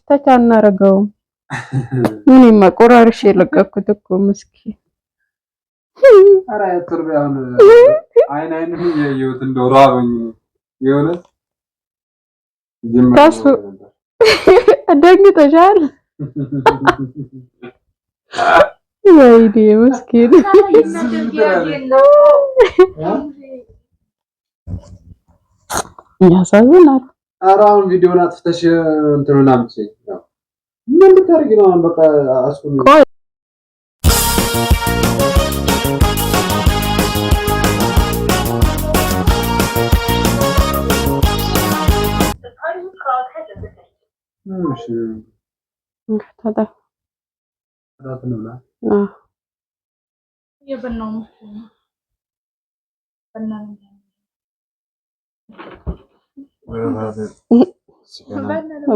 ተቻናረገው ምንማ ቆራርሽ የለቀኩት እኮ ምስኪን አራ ያጥርባን አይን እያየሁት እንደው ራበኝ የሆነ ታሱ ደንግጠሻል ወይኔ ምስኪን ያሳዝናል። ኧረ አሁን ቪዲዮውን አጥፍተሽ እንትኑን አምጪ ነው ምን ልታረጊ ነው? አሁን በቃ አስቁሚ።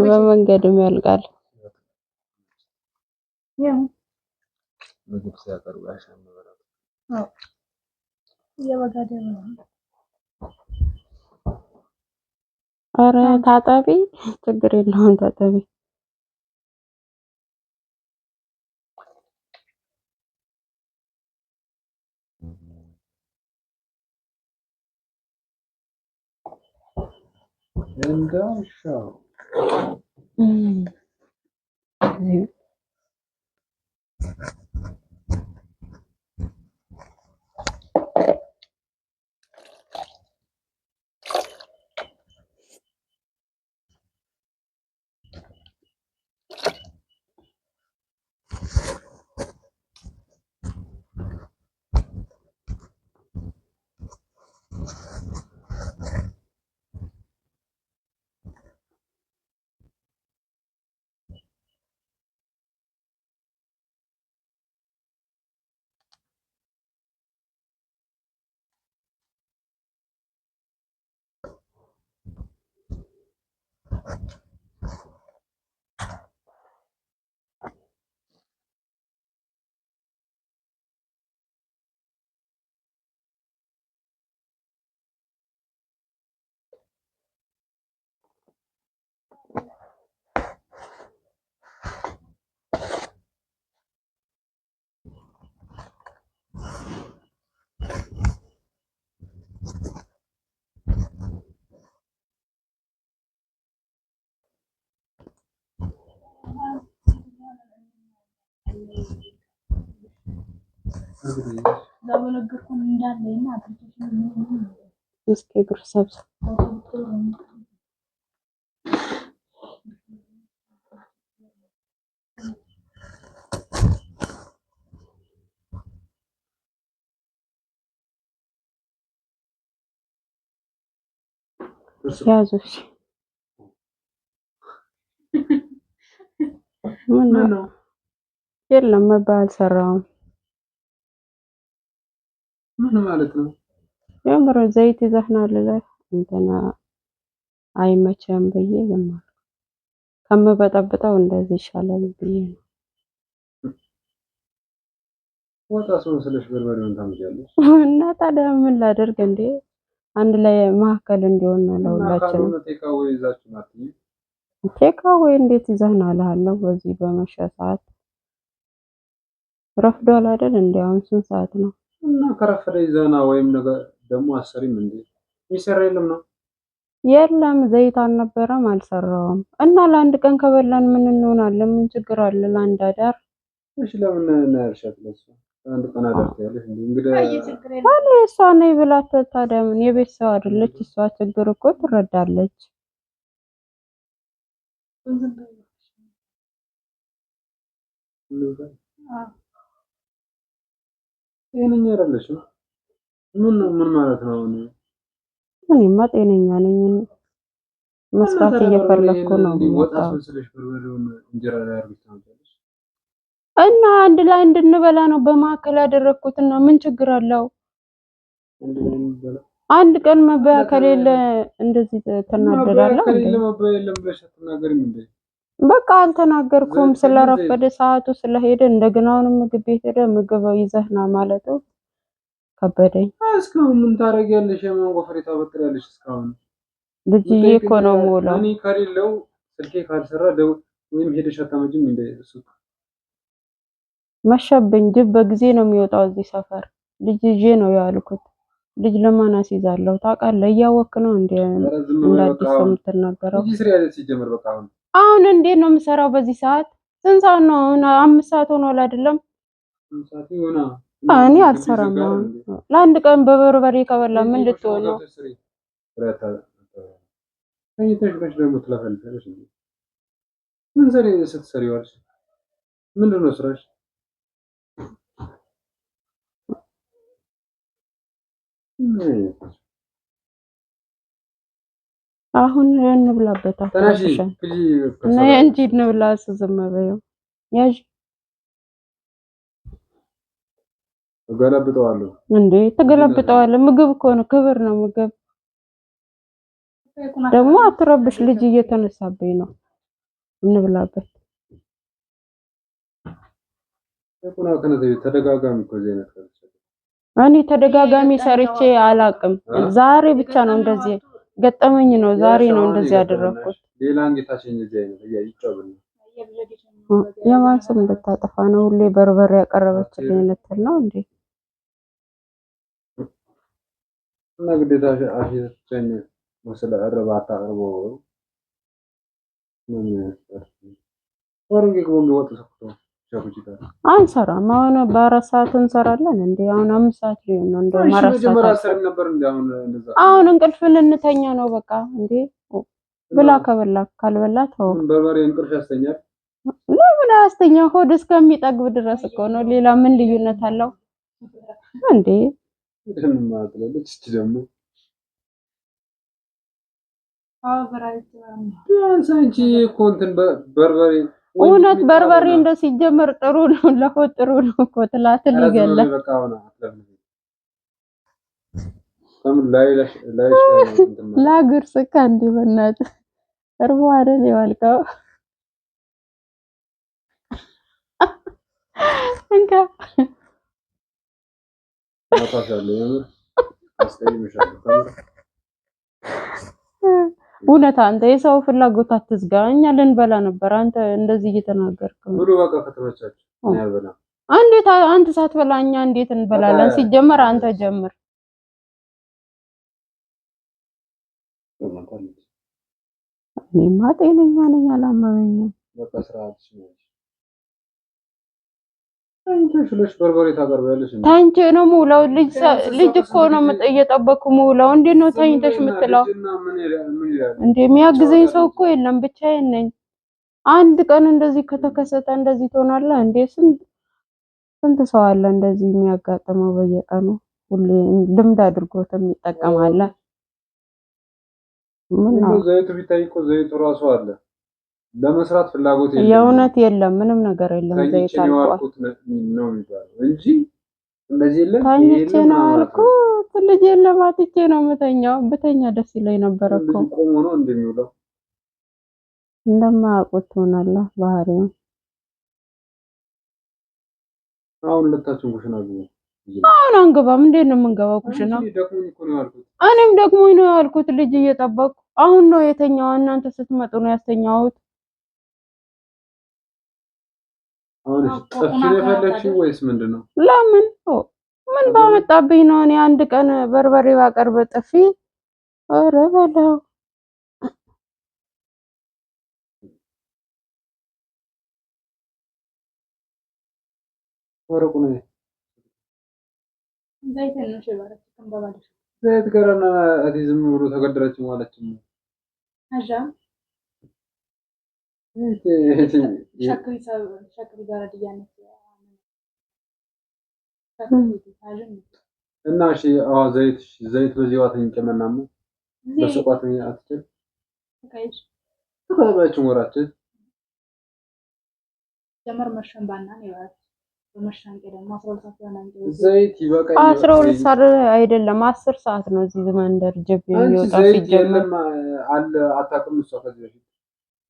በመንገድም ያልቃል። ምግብ ሲያቀርቡ ያሻምበራል። ኧረ ታጠቢ ችግር የለውም ታጠቢ። እንዳሻው እስኪ እግር ሰብስ ያዙሽ ምን ነው የለም መባል ሰራው ምን ማለት ነው? የምር ዘይት ይዘህናል ላይ እንትና አይመቸም ብዬ ለማለት ከመበጠብጠው እንደዚህ ይሻላል ብዬ ነው። ወጣስ መስለሽ በርበሬውን ታምጃለሽ እና ታዲያ ምን ላደርግ እንዴ? አንድ ላይ ማከል እንዲሆን ነው ለሁላችንም። ቴካዌ ይዛችሁ ናችሁ? ቴካዌ እንዴት ይዘህናል አለው በዚህ በመሸ ሰዓት ረፍዷል አይደል? እንዴው ስንት ሰዓት ነው? እና ከረፈደ ይዘና ወይም ነገር ደግሞ አሰሪም እንዴ የሚሰራ የለም ነው? የለም ዘይት አልነበረም አልሰራውም። እና ለአንድ ቀን ከበላን ምን እንሆናለን? ምን ችግር አለ? ለአንድ አዳር እሺ ለምን እናርሻት ለሷ አንድ ቀን አዳርት ያለሽ እንዴ? እንግዲህ አለ እሷ ነኝ ብላት ታዲያ ምን የቤት ሰው አይደለች? እሷ ችግር እኮ ትረዳለች። ጤነኛ አይደለሽም። ምን ማለት ነው? እኔማ ጤነኛ ነኝ። መስራት እየፈለኩ ነው። ወጣስ መስለሽ በርበሬውን እንጀራ ላይ አርግታለሽ እና አንድ ላይ እንድንበላ ነው በማከል ያደረኩትና ምን ችግር አለው? አንድ ቀን መበያ ከሌለ እንደዚህ ተናደዳለሁ። ከሌለ መበያ የለም ብለሽ አትናገሪም እንዴ? በቃ አልተናገርኩም። ስለረፈደ ሰዓቱ ስለሄደ እንደገና አሁንም ምግብ ቤት ሄደ ምግብ ይዘህና ማለቱ ከበደኝ። እስካሁን ምን ታረጊያለሽ? የማንጎ ፍሬ ታበጥሪያለሽ እስካሁን ልጅዬ እኮ ነው የምውለው። እኔ ከሌለው ስልኬ ካልሰራ ወይም ሄደሽ አታመጭም እንደ እሱ መሸብኝ። ጅብ በጊዜ ነው የሚወጣው እዚህ ሰፈር። ልጅ ይዤ ነው ያልኩት። ልጅ ለማን አስይዛለሁ ታውቃለህ? እያወቅህ ነው እንደ አዲስ ሰው የምትናገረው። ልጅ ስራ ያለ ሲጀምር በቃ አሁን እንዴት ነው የምሰራው በዚህ ሰዓት? ስንት ሰዓት ነው አሁን? 5 ሰዓት ሆኗል አይደለም? 5 ሰዓት ይሆና እኔ አልሰራም። አሁን ለአንድ ቀን በበርበሬ ከበላ ምን ልትሆን ነው? ተኝተሽ ደግሞ ትለፈልፊያለሽ እንዴ? ምን ዘሬ ስትሰሪ ዋልሽ? ምንድን ነው ስራሽ? አሁን እንብላበት። ተናሺ ነይ እንጂ እንብላ። ዝም በይው። ያዥ እገለብጠዋለሁ እንዴ? ተገለብጠዋለህ? ምግብ እኮ ነው፣ ክብር ነው ምግብ። ደግሞ አትረብሽ። ልጅ እየተነሳብኝ ነው። እንብላበት። ተደጋጋሚ እኮ ዘይነት እኔ ተደጋጋሚ ሰርቼ አላቅም። ዛሬ ብቻ ነው እንደዚህ ገጠመኝ ነው። ዛሬ ነው እንደዚህ ያደረኩት። ሌላ እንጌታችን እዚህ አይነት ይጫወታል። የማን ስም ልታጠፋ ነው? ሁሌ በርበሬ ያቀረበችልኝ ልትል ነው እንዴ? እና ግዴታ አሽተኝ ወስለ እርባታ አቅርቦ ምን ወርንጌ ጎንዶ ወጥ ሰክቶ አንሰራም። አሁን በ4 ሰዓት እንሰራለን እንዴ? አሁን 5 ሰዓት ሊሆን ነው። እንደው አሁን እንቅልፍን እንተኛ ነው በቃ እንዴ? ብላ ከበላ ካልበላ ተው። በርበሬ እንቅልፍ ያስተኛል። ለምን አያስተኛ? ሆድ እስከሚጠግብ ድረስ እኮ ነው። ሌላ ምን ልዩነት አለው እንዴ? ደም ማጥለልች ደግሞ ቢያንስ አንቺ እኮ እንትን በርበሬ እውነት በርበሬ እንደው ሲጀመር ጥሩ ነው፣ ለሆድ ጥሩ ነው እኮ ትላትል ይገላል። ላጉርስ ከአንዴ በእናትህ እርቦ አይደል የዋልከው? እንካ እውነት አንተ የሰው ፍላጎት አትዝጋ። እኛ ልንበላ ነበር፣ አንተ እንደዚህ እየተናገርክ ነው። ሁሉ በቃ ከተመቻችሁ እኔ አልበላም። እንዴት አንተ ሳትበላ እኛ እንዴት እንበላለን? ሲጀመር አንተ ጀምር። እኔማ ጤነኛ ነኝ፣ አላመመኝም። በቃ ስራሽ ነው። አንቺ በርበሬ ታቀርቢያለሽ እንዴ? ታንቺ ነው የምውለው። ልጅ እኮ ነው እየጠበኩ የምውለው። እንዴት ነው ተኝተሽ የምትለው? እንዴ የሚያግዘኝ ሰው እኮ የለም፣ ብቻዬን ነኝ። አንድ ቀን እንደዚህ ከተከሰተ እንደዚህ ትሆናለህ እንዴ? ስንት ሰው አለ እንደዚህ የሚያጋጥመው በየቀኑ? ሁሌ ልምድ አድርጎት የሚጠቀም አለ። ምን ነው ዘይቱ ቢታይ እኮ ዘይቱ ራሱ አለ ለመስራት ፍላጎት የለም። የእውነት የለም፣ ምንም ነገር የለም። ዘይት አልቋል ነው የሚባለው እንጂ እንደዚህ የለም። ታኝቼ ነው አልኩት። ልጅ የለም አጥቼ ነው የምተኛው። ብተኛ ደስ ይለኝ ነበር እኮ። ቆሞ ነው እንደሚውለው እንደማያውቁት ትሆናለህ ባህሪው። አሁን ሁለታችን ኩሽና ግቡ። አሁን አንገባም። እንዴት ነው የምንገባው ኩሽና? እኔም ደክሞኝ ነው ያልኩት። ልጅ እየጠበቅኩ አሁን ነው የተኛው። እናንተ ስትመጡ ነው ያስተኛሁት። አሁን ጥፊ ነው የፈለግሽው ወይስ ምንድነው? ለምን ምን ባመጣብኝ ነው? እኔ አንድ ቀን በርበሬ ባቀርብ ጥፊ? ኧረ በለው ወረቁ ነው ዘይት ነው ሸባረች ከንባባለሽ ዘይት ገረና አዲዝም ብሎ ተገደረች ማለት ነው። አጃም ሸክሪ ጋር ዲያነት እና እሺ ዘይት በዚህ ዋተኝ ጨመናሙ በሰቋተኝ አትችል ከይሽ ተባባችን ወራችን ጀመር መሸንባና ነው ያው በመሻንቄ ደግሞ 12 ሰዓት ያናንቀ ዘይት ይበቃኝ። 12 ሰዓት አይደለም 10 ሰዓት ነው እዚህ መንደር ጅብ የሚወጣው ሲጀመር አለ። አታውቅም እሷ ከዚህ በፊት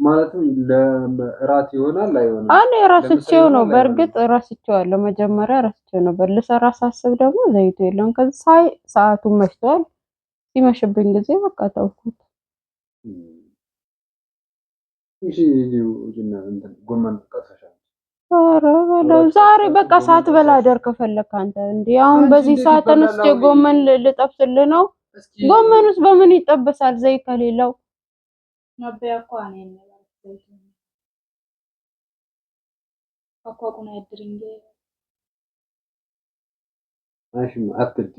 ማለትም ለራት ይሆናል አይሆንም። እኔ ራስቼው ነው በእርግጥ ራስቼዋለሁ። መጀመሪያ ራስቼው ነበር። ልሰራ ሳስብ ደግሞ ዘይቱ የለም። ከዛ ሰዓቱን መሽቷል። ሲመሽብኝ ጊዜ በቃ ተውኩት። እሺ ጅና እንትን ጎመን ቀጥፈሻል። ኧረ በለው ዛሬ በቃ ሳትበላ አደር ከፈለክ አንተ እንዴ አሁን በዚህ ሰዓት ተነስቼ ጎመን ልጠብስልህ ነው? ጎመኑስ በምን ይጠበሳል ዘይት ከሌለው? መበያ እኮ እኔ አቋቁና ያድርንጌ ማሽም አትዲ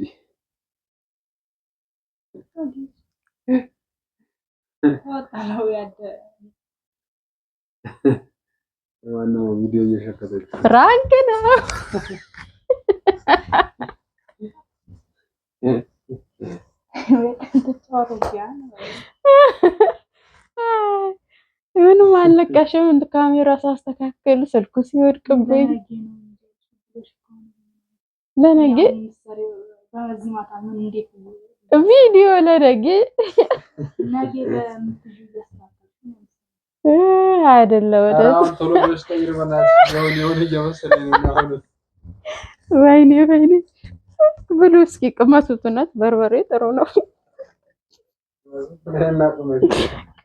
ወጣለው ያደ ዋናው ቪዲዮ እየሸከተች ራንክ ነው። ምንም አልነቃሽም። እንደ ካሜራ ሳስተካክል ስልኩ ሲወድቅብኝ ለነገ ቪዲዮ ለነገ አይደለም ወደ ቶሎ ብለሽ ቀይር በእናትሽ የሆነ እየመሰለኝ ነው አሁን። ወይኔ ብሉ እስኪ ቅመሱት። እውነት በርበሬ ጥሩ ነው።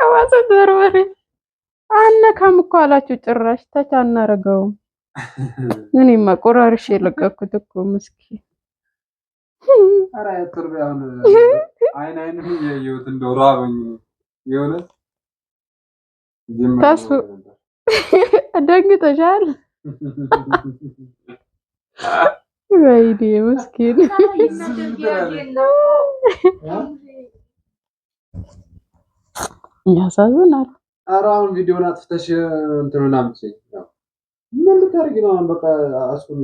ቅመሱት በርበሬ አነካም እኮ አላችሁ ጭራሽ ተች አናረገውም። እኔማ ቆራርሼ የለቀኩት እኮ ምስኪን። ኧረ ጥርብ አሁን አይን እያየሁት እንደው ራበኝ የሆነ ተስፉ ደንግጠሻል? ወይኔ ምስኪን ያሳዝናል። ኧረ አሁን ቪዲዮውን አጥፍተሽ እንትኑን አምጪ። ምን ልታደርጊ ነው? በቃ አስቁሚ።